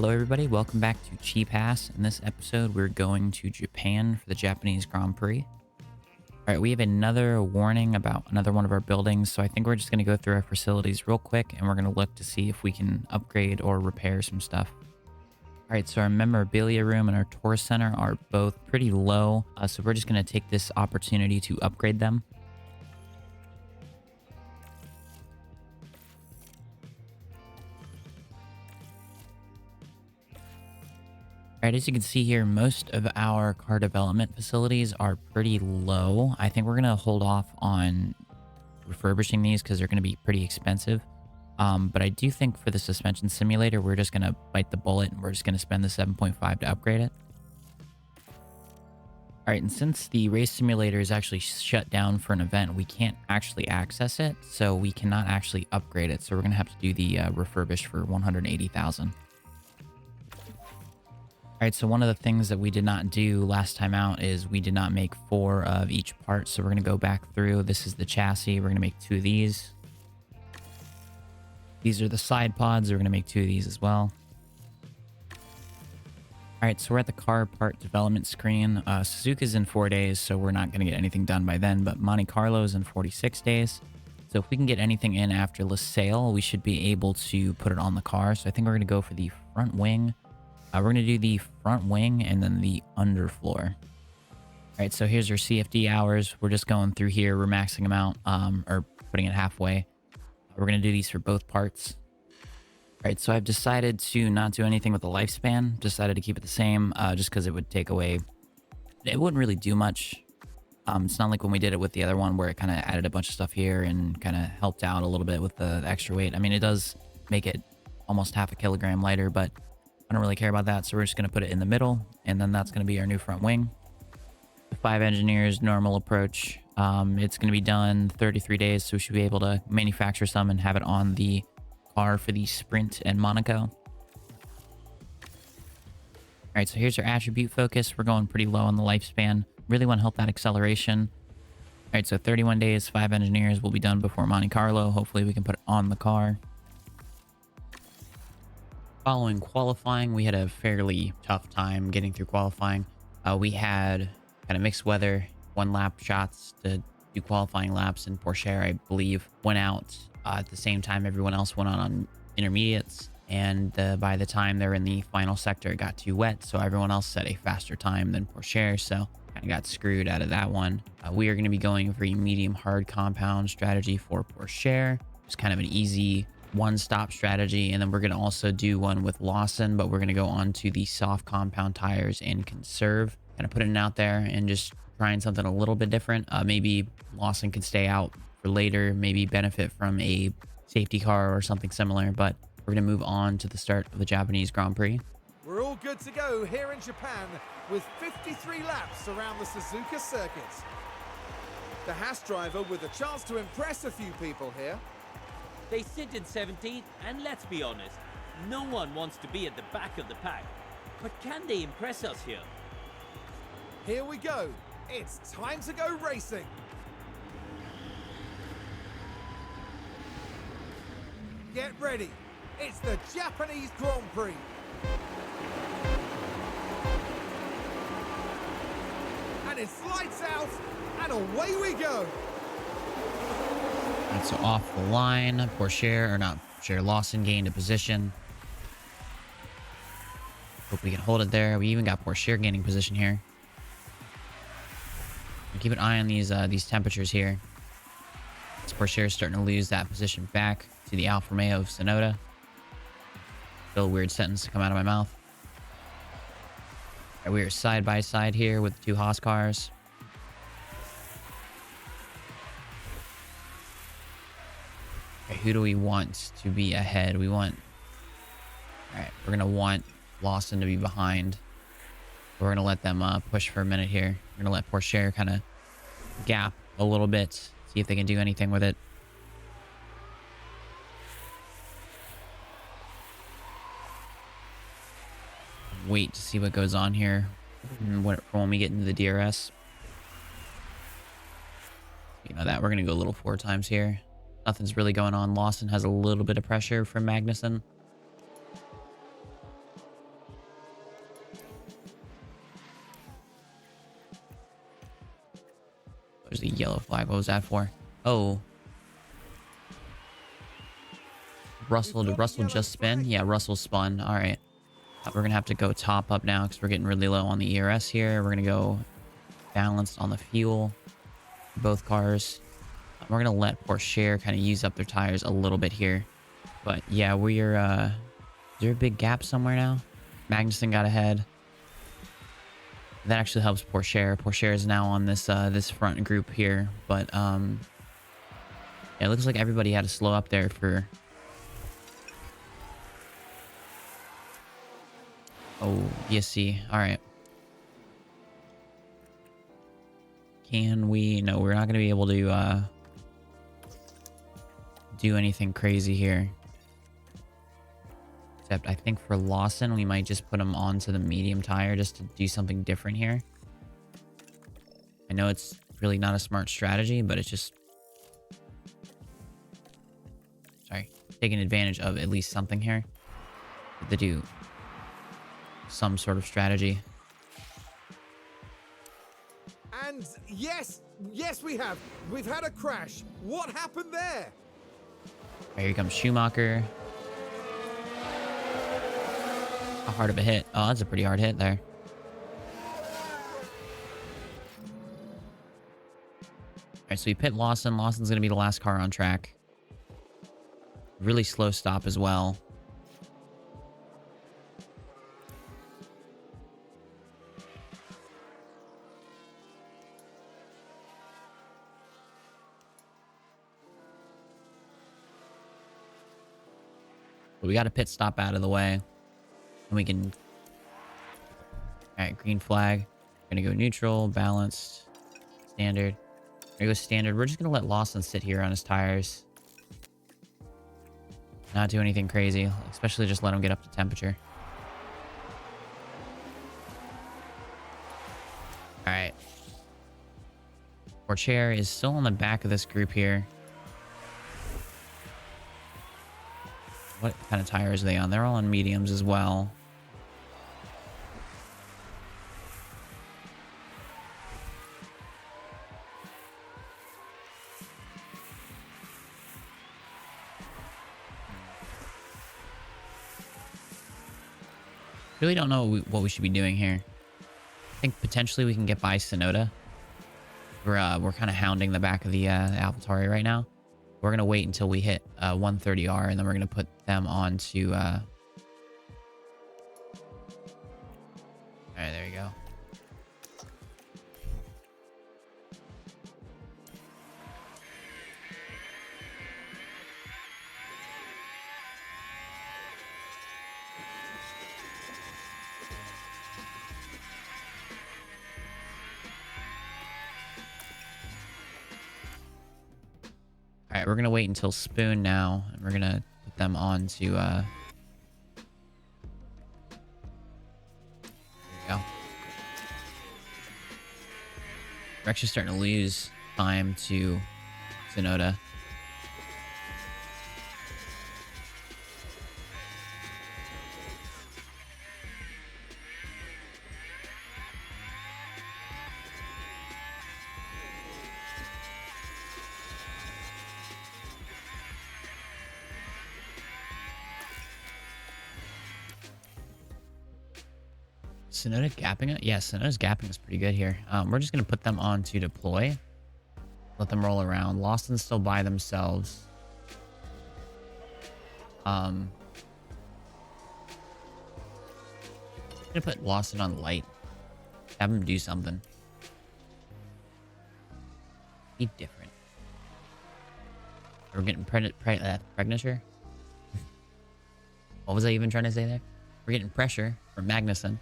Hello everybody, welcome back to Cheap Haass. In this episode, we're going to Japan for the Japanese Grand Prix. Alright, we have another warning about another one of our buildings, so I think we're just going to go through our facilities real quick, and we're going to look to see if we can upgrade or repair some stuff. Alright, so our memorabilia room and our tourist center are both pretty low, so we're just going to take this opportunity to upgrade them. Alright, as you can see here, most of our car development facilities are pretty low. I think we're going to hold off on refurbishing these because they're going to be pretty expensive. But I do think for the suspension simulator, we're just going to bite the bullet and we're just going to spend the 7.5 to upgrade it. Alright, and since the race simulator is actually shut down for an event, we can't actually access it, so we cannot actually upgrade it. So we're going to have to do the refurbish for 180,000. Alright, so one of the things that we did not do last time out is we did not make 4 of each part. So we're going to go back through. This is the chassis. We're going to make 2 of these. These are the side pods. We're going to make 2 of these as well. Alright, so we're at the car part development screen. Suzuka's in 4 days, so we're not going to get anything done by then. But Monte Carlo's in 46 days. So if we can get anything in after the sale, we should be able to put it on the car. So I think we're going to go for the front wing. We're going to do the front wing and then the underfloor. All right, so here's our CFD hours. We're just going through here. We're maxing them out or putting it halfway. We're going to do these for both parts. All right, so I've decided to not do anything with the lifespan. Decided to keep it the same just because it would take away... It wouldn't really do much. It's not like when we did it with the other one where it kind of added a bunch of stuff here and kind of helped out a little bit with the extra weight. I mean, it does make it almost half a kilogram lighter, but I don't really care about that, so we're just going to put it in the middle, and then that's going to be our new front wing. The 5 engineers, normal approach. It's going to be done 33 days, so we should be able to manufacture some and have it on the car for the Sprint and Monaco. All right, so here's our attribute focus. We're going pretty low on the lifespan. Really want to help that acceleration. All right, so 31 days, 5 engineers will be done before Monte Carlo. Hopefully we can put it on the car. Following qualifying, we had a fairly tough time getting through qualifying. We had kind of mixed weather, 1 lap shots to do qualifying laps, and Porsche, I believe, went out at the same time everyone else went on intermediates. And by the time they're in the final sector, it got too wet, so everyone else set a faster time than Porsche, so kind of got screwed out of that one. We are going to be going for a medium hard compound strategy for Porsche. It's kind of an easy one-stop strategy, and then we're going to also do one with Lawson, but we're going to go on to the soft compound tires and conserve, kind of putting it out there and just trying something a little bit different. Maybe Lawson could stay out for later, maybe benefit from a safety car or something similar, but we're going to move on to the start of the Japanese Grand Prix. We're all good to go here in Japan with 53 laps around the Suzuka circuit. The Haas driver with a chance to impress a few people here. They sit in 17th, and let's be honest, no one wants to be at the back of the pack. But can they impress us here? Here we go. It's time to go racing. Get ready. It's the Japanese Grand Prix. And it's lights out, and away we go. And so off the line, Porsche, or not Porsche, Lawson gained a position. Hope we can hold it there. We even got Porsche gaining position here. Keep an eye on these temperatures here. This Porsche is starting to lose that position back to the Alfa Romeo of Sonoda. Still a weird sentence to come out of my mouth. Right, we are side by side here with the 2 Haas cars. Okay, who do we want to be ahead? We want... Alright, we're going to want Lawson to be behind. We're going to let them push for a minute here. We're going to let Porsche kind of gap a little bit. See if they can do anything with it. Wait to see what goes on here when we get into the DRS. You know that we're going to go a little 4 times here. Nothing's really going on. Lawson has a little bit of pressure from Magnussen. There's a yellow flag. What was that for? Oh. Russell, did Russell just spin? Yeah, Russell spun. All right. We're going to have to go top up now because we're getting really low on the ERS here. We're going to go balanced on the fuel. Both cars. We're going to let Porsche kind of use up their tires a little bit here. But yeah, we're... is there a big gap somewhere now? Magnussen got ahead. That actually helps Porsche. Porsche is now on this this front group here. But yeah, it looks like everybody had to slow up there for... Oh, ESC. All right. Can we... No, we're not going to be able to do anything crazy here. Except I think for Lawson, we might just put him onto the medium tire just to do something different here. I know it's really not a smart strategy, but it's just... Sorry. Taking advantage of at least something here. To do some sort of strategy. And yes, we have. We've had a crash. What happened there? Here comes Schumacher. How hard of a hit? Oh, that's a pretty hard hit there. Alright, so we pit Lawson. Lawson's going to be the last car on track. Really slow stop as well. But we got a pit stop out of the way. And we can... Alright, green flag. We're going to go neutral, balanced, standard. We're going to go standard. We're just going to let Lawson sit here on his tires. Not do anything crazy. Especially just let him get up to temperature. Alright. Porsche is still on the back of this group here. What kind of tires are they on? They're all on mediums as well. Really don't know what we should be doing here. I think potentially we can get by Sonoda. We're kind of hounding the back of the AlphaTauri right now. We're going to wait until we hit 130R, and then we're going to put them on to... Alright, there you go. Alright, we're gonna wait until Spoon now, and we're gonna put them on to, there we go. We're actually starting to lose time to Sonoda. Sonoda gapping it? Yeah, Sonoda's gapping is pretty good here. We're just going to put them on to deploy. Let them roll around. Lawson's still by themselves. I'm going to put Lawson on light. Have him do something. Be different. We're getting pressure. What was I even trying to say there? We're getting pressure from Magnussen.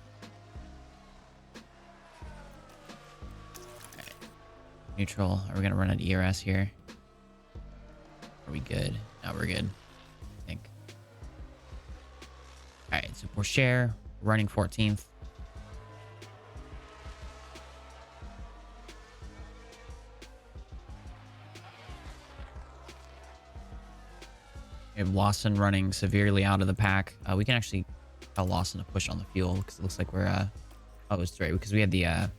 Neutral. Are we going to run an ERS here? Are we good? No, we're good. I think. Alright, so Porsche running 14th. We have Lawson running severely out of the pack. We can actually tell Lawson to push on the fuel because it looks like we're... oh, it's right, because we had the...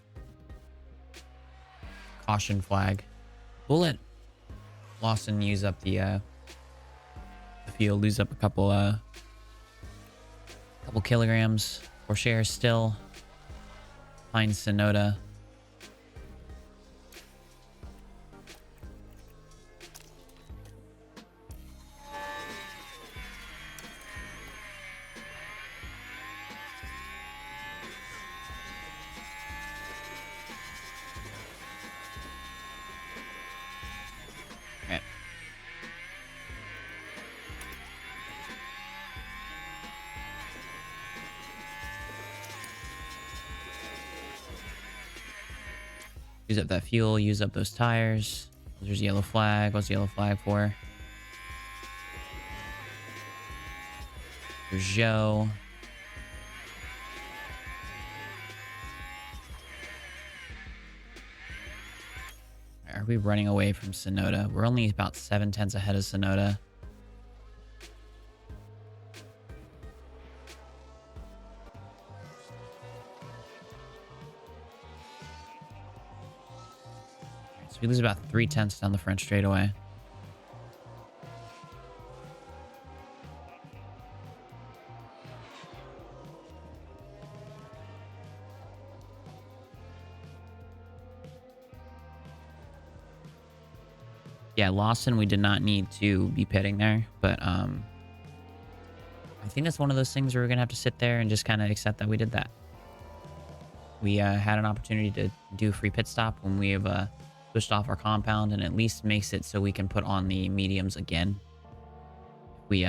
caution flag. We'll let Lawson use up the fuel, lose up a couple kilograms. Porsche still find Sonoda. Okay. Use up that fuel, use up those tires. There's a yellow flag. What's the yellow flag for? There's Joe. Are we running away from Sonoda? We're only about 7/10 ahead of Sonoda. So we lose about 3/10 down the front straightaway. Yeah, Lawson, we did not need to be pitting there, but I think that's one of those things where we're gonna have to sit there and just kind of accept that we did that. We had an opportunity to do a free pit stop when we have switched off our compound, and at least makes it so we can put on the mediums again. We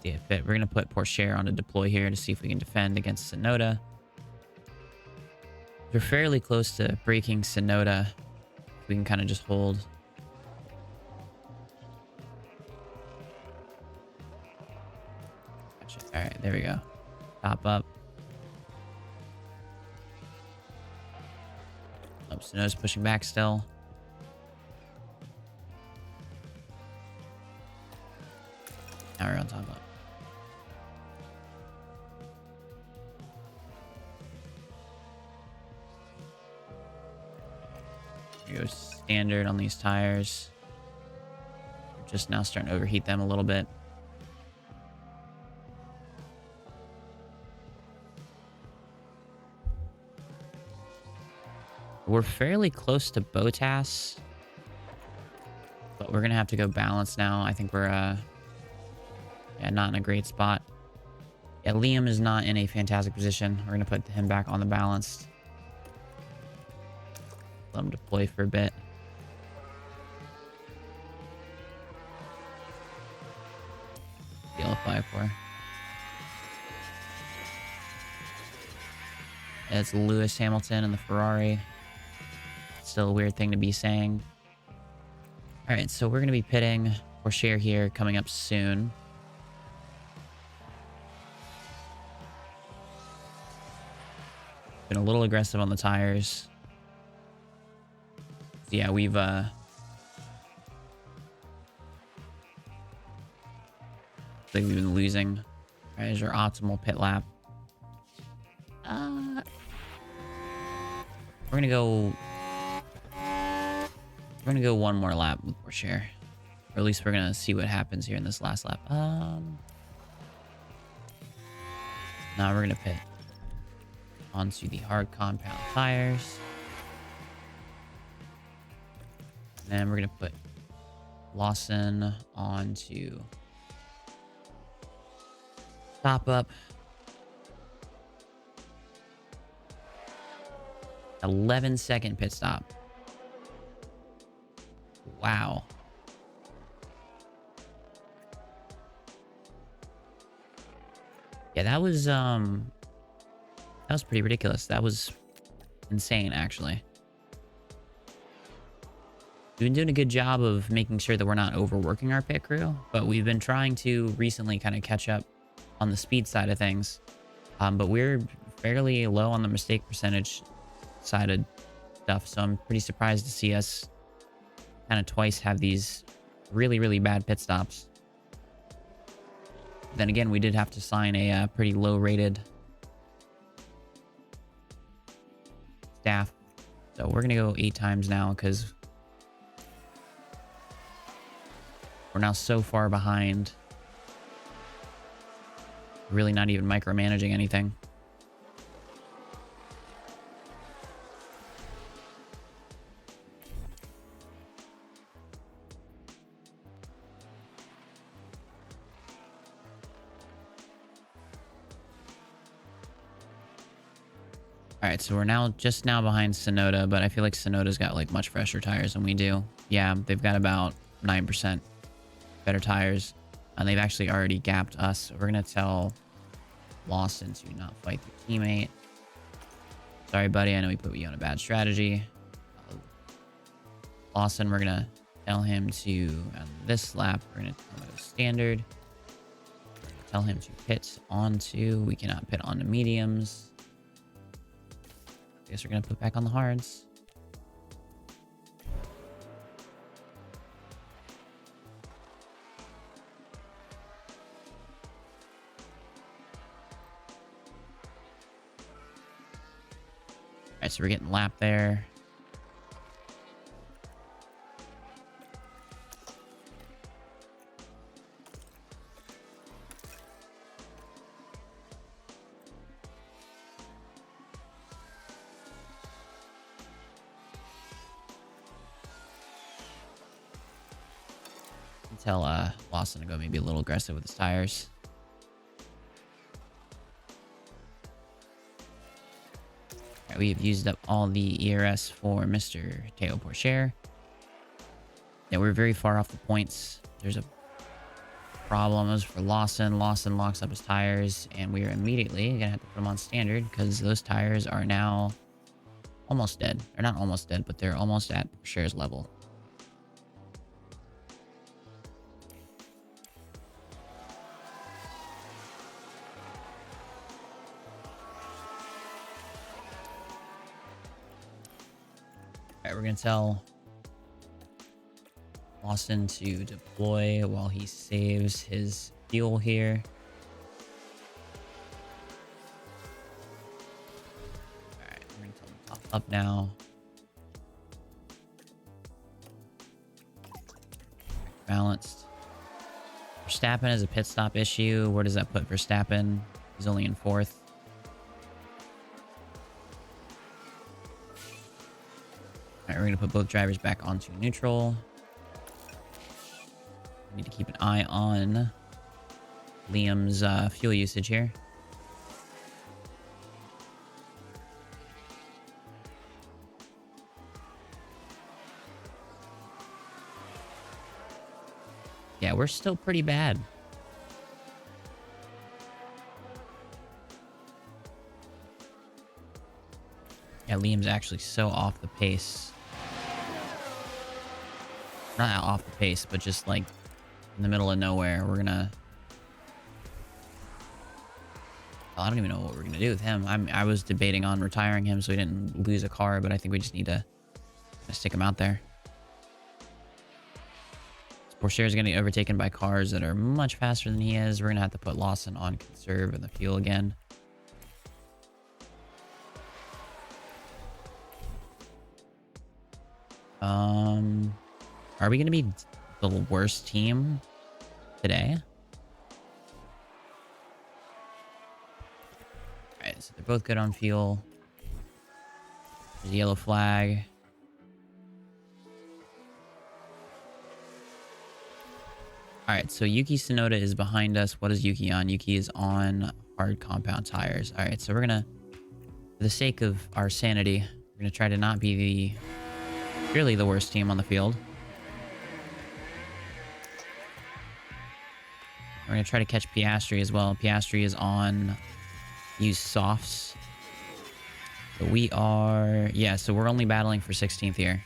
see it fit. We're gonna put Porsche on a deploy here to see if we can defend against Sonoda. We're fairly close to breaking Sonoda. We can kind of just hold. Gotcha. All right, there we go. Top up. Oh, Sonoda's pushing back still. Now we're on top up. Go standard on these tires. We're just now starting to overheat them a little bit. We're fairly close to Bottas, but we're gonna have to go balance now. I think we're yeah, not in a great spot. Yeah, Liam is not in a fantastic position. We're gonna put him back on the balanced. Let him deploy for a bit. Yellow flag for. It's Lewis Hamilton and the Ferrari. Still a weird thing to be saying. All right, so we're going to be pitting Porsche here coming up soon. Been a little aggressive on the tires. Yeah, we've I think we've been losing. All right, here's our optimal pit lap. We're gonna go one more lap with Porsche, or at least we're gonna see what happens here in this last lap. Now we're gonna pit onto the hard compound tires. And then we're going to put Lawson onto top up. 11-second pit stop. Wow. Yeah, that was pretty ridiculous. That was insane, actually. We've been doing a good job of making sure that we're not overworking our pit crew, but we've been trying to recently kind of catch up on the speed side of things. But we're fairly low on the mistake percentage side of stuff, so I'm pretty surprised to see us kind of twice have these really, really bad pit stops. Then again, we did have to sign a pretty low-rated staff. So we're going to go 8 times now because we're now so far behind. Really not even micromanaging anything. All right, so we're just now behind Sonoda, but I feel like Sonoda's got like much fresher tires than we do. Yeah, they've got about 9% better tires, and they've actually already gapped us. So we're gonna tell Lawson to not fight their teammate. Sorry, buddy. I know we put you on a bad strategy. Lawson, we're gonna tell him to on this lap. We're gonna tell him to go standard. Tell him to pit onto. We cannot pit onto mediums. Guess we're gonna put back on the hards. Alright, so we're getting lapped there. Tell Lawson to go maybe a little aggressive with his tires. Right, we have used up all the ERS for Mr. Teo Porcher. Yeah, we're very far off the points. There's a problem for Lawson. Lawson locks up his tires, and we are immediately gonna have to put them on standard because those tires are now almost dead. They're not almost dead, but they're almost at Porcher's level. Alright, we're gonna tell Lawson to deploy while he saves his fuel here. Alright, we're gonna tell him to top up now. Balanced. Verstappen has a pit stop issue. Where does that put Verstappen? He's only in 4th. Alright, we're going to put both drivers back onto neutral. We need to keep an eye on Liam's fuel usage here. Yeah, we're still pretty bad. Yeah, Liam's actually so off the pace. Not off the pace, but just like in the middle of nowhere. We're gonna... Well, I don't even know what we're gonna do with him. I was debating on retiring him so he didn't lose a car, but I think we just need to stick him out there. Porsche is going to get overtaken by cars that are much faster than he is. We're going to have to put Lawson on conserve and the fuel again. Are we going to be the worst team today? Alright, so they're both good on fuel. There's a yellow flag. Alright, so Yuki Tsunoda is behind us. What is Yuki on? Yuki is on hard compound tires. Alright, so we're gonna, for the sake of our sanity, we're gonna try to not be really the worst team on the field. We're gonna try to catch Piastri as well. Piastri is on use softs. So we are... Yeah, so we're only battling for 16th here.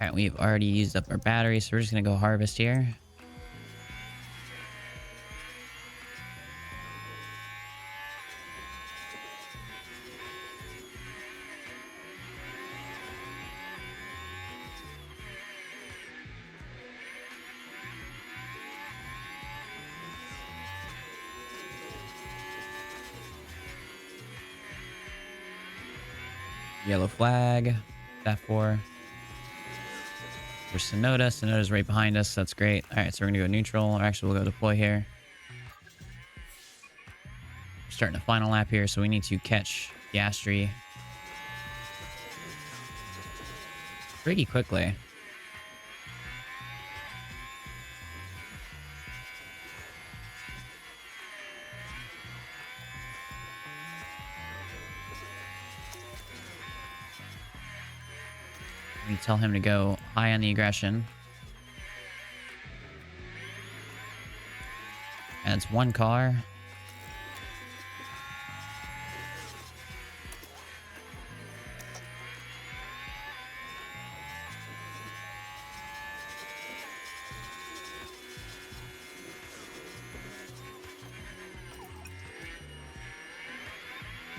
Alright, we've already used up our battery, so we're just gonna go harvest here. Yellow flag. That for. There's Sonoda. Sonoda's right behind us. That's great. All right, so we're going to go neutral. Or actually, we'll go deploy here. We're starting a final lap here, so we need to catch Piastri pretty quickly. We tell him to go high on the aggression. And it's one car.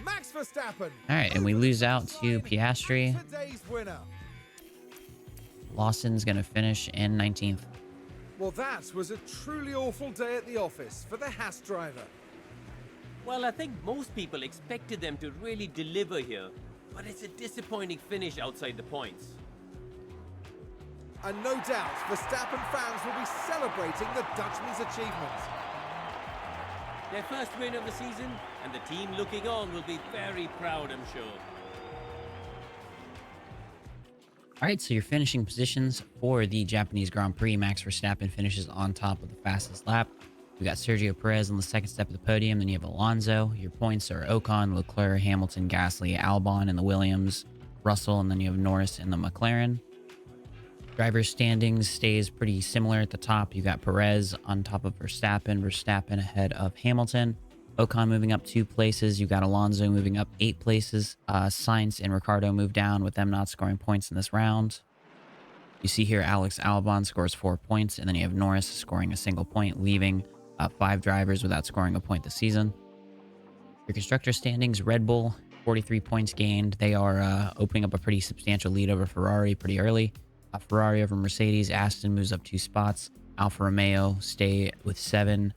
Max Verstappen. All right, and we lose out to Piastri. Today's winner. Lawson's going to finish in 19th. Well, that was a truly awful day at the office for the Haas driver. Well, I think most people expected them to really deliver here, but it's a disappointing finish outside the points. And no doubt, Verstappen fans will be celebrating the Dutchman's achievement. Their first win of the season, and the team looking on will be very proud, I'm sure. All right, so your finishing positions for the Japanese Grand Prix. Max Verstappen finishes on top of the fastest lap. We got Sergio Perez on the second step of the podium. Then you have Alonso. Your points are Ocon, Leclerc, Hamilton, Gasly, Albon in the Williams, Russell, and then you have Norris in the McLaren. Driver standings stays pretty similar at the top. You got Perez on top of Verstappen, Verstappen ahead of Hamilton. Ocon moving up 2 places. You got Alonso moving up 8 places. Sainz and Ricciardo move down with them not scoring points in this round. You see here Alex Albon scores 4 points, and then you have Norris scoring a single point, leaving 5 drivers without scoring a point this season. Your constructor standings, Red Bull, 43 points gained. They are opening up a pretty substantial lead over Ferrari pretty early. Ferrari over Mercedes. Aston moves up 2 spots. Alfa Romeo stay with 7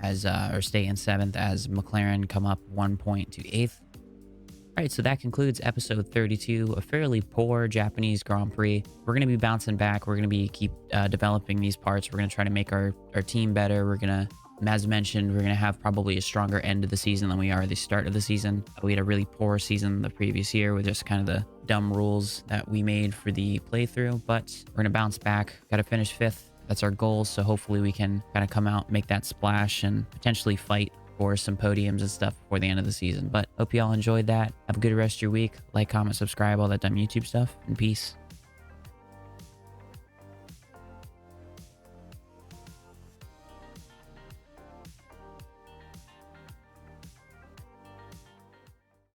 as or stay in 7th as McLaren come up 1 point to 8th. All right, so that concludes episode 32, a fairly poor Japanese Grand Prix. We're going to be bouncing back. We're going to keep developing these parts. We're going to try to make our team better. We're going to, as mentioned, we're going to have probably a stronger end of the season than we are the start of the season. We had a really poor season the previous year with just kind of the dumb rules that we made for the playthrough, but we're going to bounce back. Got to finish 5th. That's our goal. So hopefully we can kind of come out, make that splash, and potentially fight for some podiums and stuff before the end of the season. But hope you all enjoyed that. Have a good rest of your week. Like, comment, subscribe, all that dumb YouTube stuff, and peace.